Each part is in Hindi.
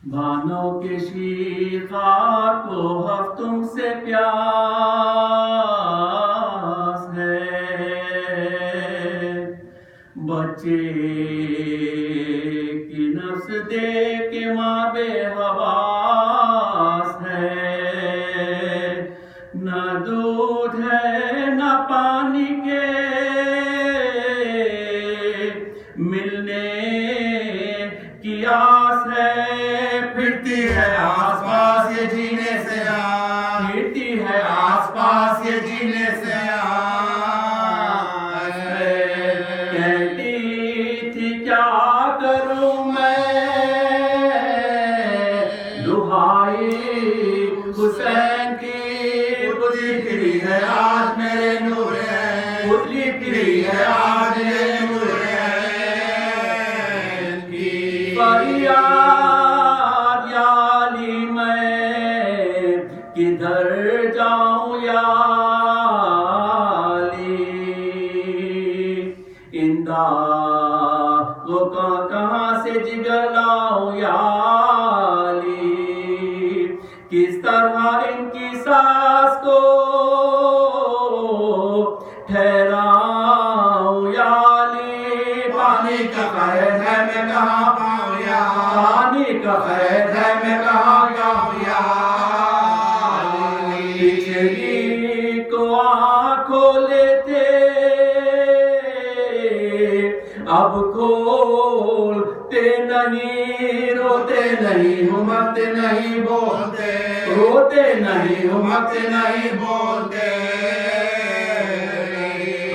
भानों के शीखार को हफ्तों से प्यास है, बच्चे की नफ्स दे के माँ बेहवास है, न दूध है न पानी के मिलने की आस है, फिरती है आसपास ये जीने से फिरती है आसपास ये जीने से कहती थी क्या करूं मैं, दुहाई हुसैन की पुतली फिरी है आज मेरे नूरे, पुतली फिरी है आज मेरे नूरे की फरियाद याली मैं किधर जाऊं याली, इंदाज़ों का कहाँ से जिगर लाऊं याली, किस तरह इनकी सांस को ठहराऊं याली, पानी का खैर है मैं कहाँ पाऊँ यार, पानी का खैर है मैं कहाँ पाऊँ यार। पिछली को आँखों लेते अब खोलते नहीं, रोते नहीं हुमकते नहीं बोलते, रोते नहीं हुमकते नहीं बोलते,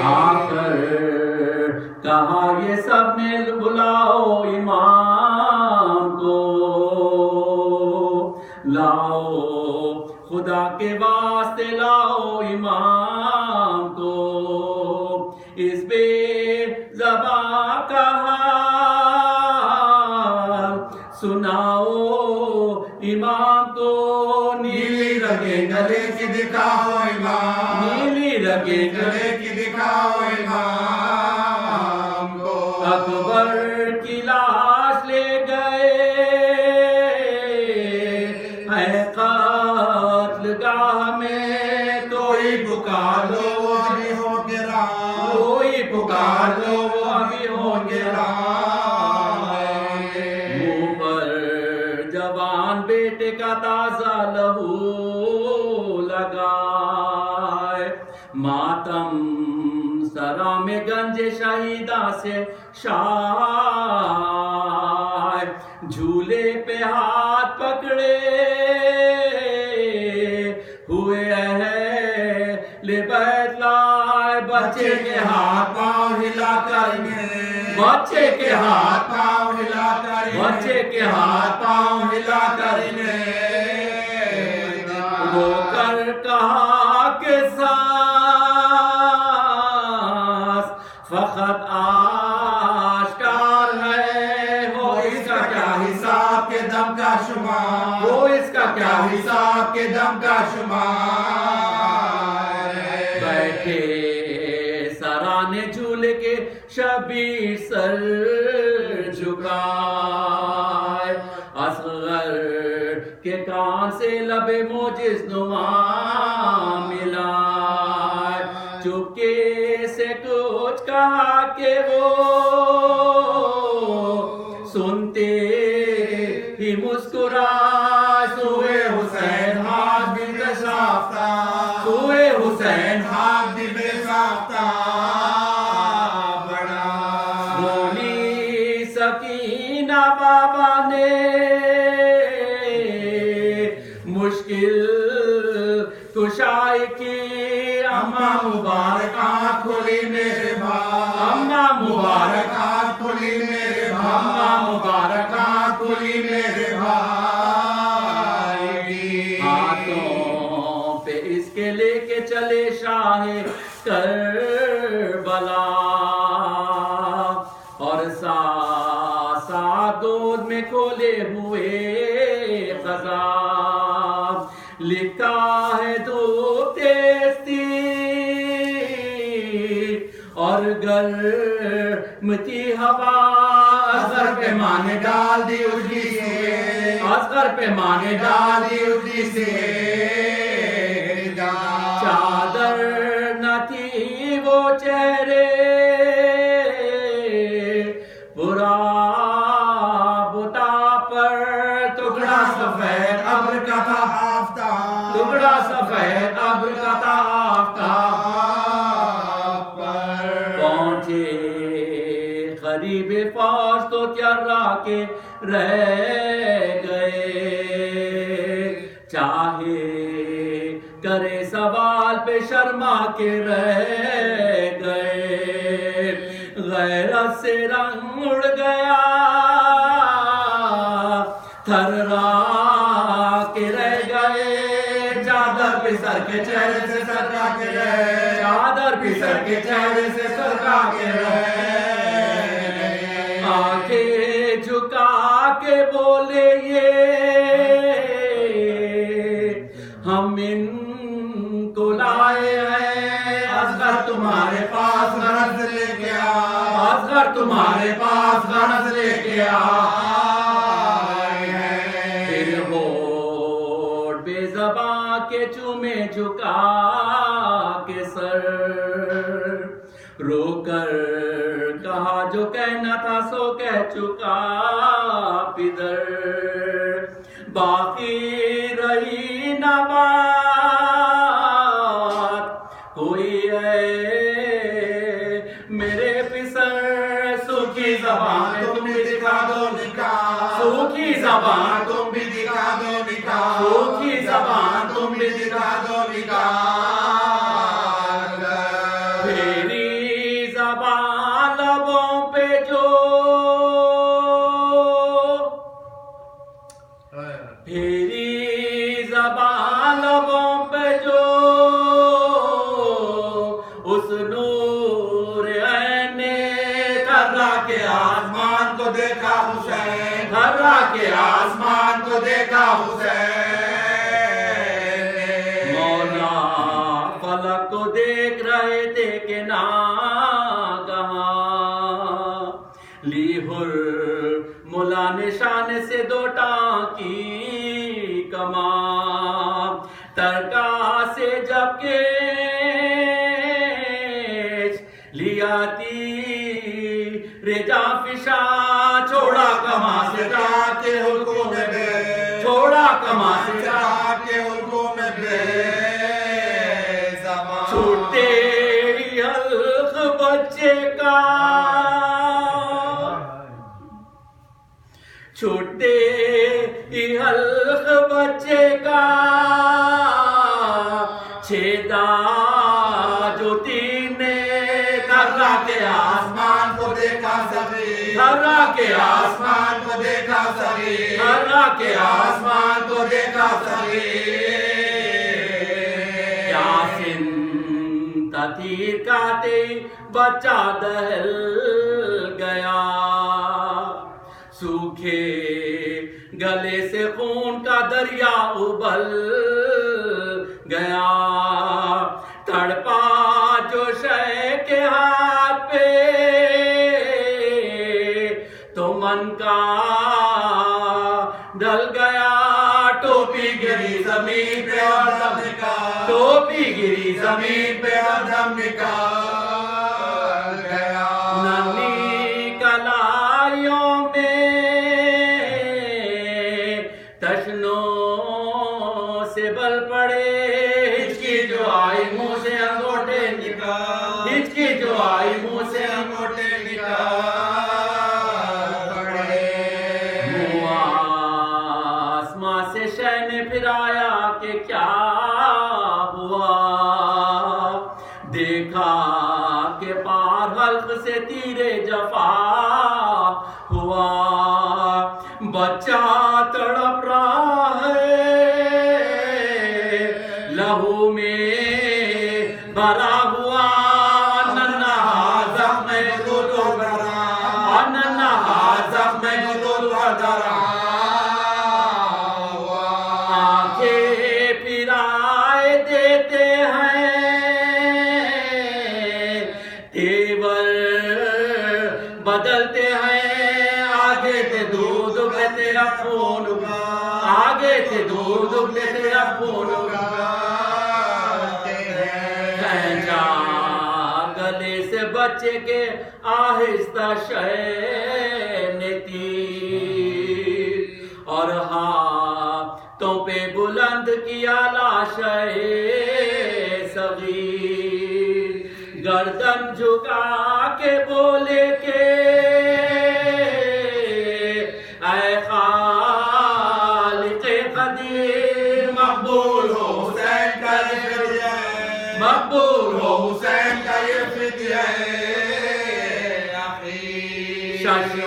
आकर कहा ये सब ने बुलाओ इमाम को, लाओ खुदा के वास्ते लाओ इमाम को, इस बेज़बा का हाल सुनाओ इमाम को, नीली रंगे गले की दिखाओ इमाम, नीली रंगे गले की दिखाओ इमाम को। अकबर की लाश ले गए है क़त्लगाह में, कोई पुकार लो वो अभी होंगे राम, कोई पुकार लो वो अभी होंगे राम। मुंह पर जवान बेटे का ताजा लहू लगा, मातम सरा में गंजे शहीदा से शाय, झूले पे हाथ पकड़े हुए हैं ले बैतलाए, बच्चे के हाथ पाँव हिला करेंगे, बच्चे के हाथ पाँव हिला करेंगे, बच्चे के हाथ पाँव हिला करेंगे। वो कर कहा के सांस फकत आश्कार है, हो इसका क्या हिसाब के दम का शुमार, हो इसका क्या हिसाब के दम का शुमार। बैठे सराने झूले के शबीर सर झुकाए, असगर के कान से लबे मोजिज़ नुमा मिलाए, चुपके से कुछ कहा के वो सुनते ही मुस्कुराए, सोए हुसैन हाथ भी बेसाफ्ता, सोए हुसैन हाथ भी बेसाफ्ता बड़ा। बोली सकीना बाबा ने मुश्किल कुशाई की, अम्मा मुबारक आँख खोली मेरे भाई, अम्मा मुबारक आँख खोली मेरे भाई, अम्मा मुबारक आँख खोली मेरे भाई। हाथों पे इसके लेके चले शाहे करबला, और साथ दूध में खोले हुए खजा, लिखा है धूप तेज थी और गर्म थी हवा, असर पे माने डाल दी उजली से, चादर पे माने डाली उसी से चादर न थी वो चेहरे बुरा बुता पर टुकड़ा सफेद अब्र का था आफ्ताब, टुकड़ा सफेद अब्र का था आफ्ताब पहुंचे करीब पास तो त्यर्रा के रह गए चाहे करे सवाल पे शर्मा के रह गए गैरत से रंग उड़ गया थर्रा के रह गए चादर पे सर के चेहरे से सरका के रहे चादर पे सर के चेहरे से सरका के रहे आंखें झुका के बोले ये हम इनको लाए हैं असगर तुम्हारे पास गरज लेके आ असगर तुम्हारे पास गरज लेके आए हैं फिर होठ बेज़बां के चूमे झुका के सर रोकर कहा जो कहना था सो कह चुका पिदर बाकी रही ना बात कोई है मेरे पिसर सूखी ज़बान तुम भी दिखा दो निकाह सूखी ज़बान तुम भी दिखा दो निकाह सूखी ज़बान तुम भी दिखा दो निकाह तेरी ज़बान लबों पे जो तेरी ज़बान लबों पे जो उस नूर ऐने थर्रा के आसमान को देखा हुसैन थर्रा के आसमान को देखा हुसैन मौला फलक को देख रहे थे कि नागहां लीहुर मुला निशान से दो टांकी कमान तरका से जब के लियाती रेजा फिशा छोड़ा कमा से जाके हुल्कों में बे छोड़ा कमा से जाके हुल्कों में बे छूटे हल्क बच्चे का छूटे हल्क बच्चे का छेदा ज्योति ने थर्रा के आसमान को देखा सभी थर्रा के आसमान को देखा सभी थर्रा के आसमान को देखा सभी यासिन तीर काते बच्चा दहल गया सूखे गले से खून का दरिया उबल गया तड़पा जो शय के हाथ पे तो मन का डल गया टोपी गिरी जमीन पे और दम निकाल टोपी गिरी जमीन पे और दम निकाल गया नन्ही कलाइयों तशनों से बल पड़े हिचकी जो आई मुंह से अंगूठे निकाल हिचकी जो आई मुंह से अंगूठे निकाल पड़े मुँह आसमां से शह ने फिराया कि क्या हुआ देखा के पार हल्क से तीरे जफा हुआ बच्चा तड़प रहा है लहू में भरा हुआ नन्हा जख्म गुलू भरा नन्हा जख्म गुलू भरा आंखें फिराए देते हैं तेवर बदलते हैं आगे से दूध पे थे अब खून का, आगे थे दूर दुबले थे अब खून का। खैंचा गले से बच्चे के आहिस्ता शय ने तीर, और हाथों पे बुलंद किया लाशे सगीर। गर्दन झुका के बोले के ऐ खालिक़े क़दीर, मकबूल हो हुसैन का ये फिदिया, मकबूल हो हुसैन का ये फिदिया। शशि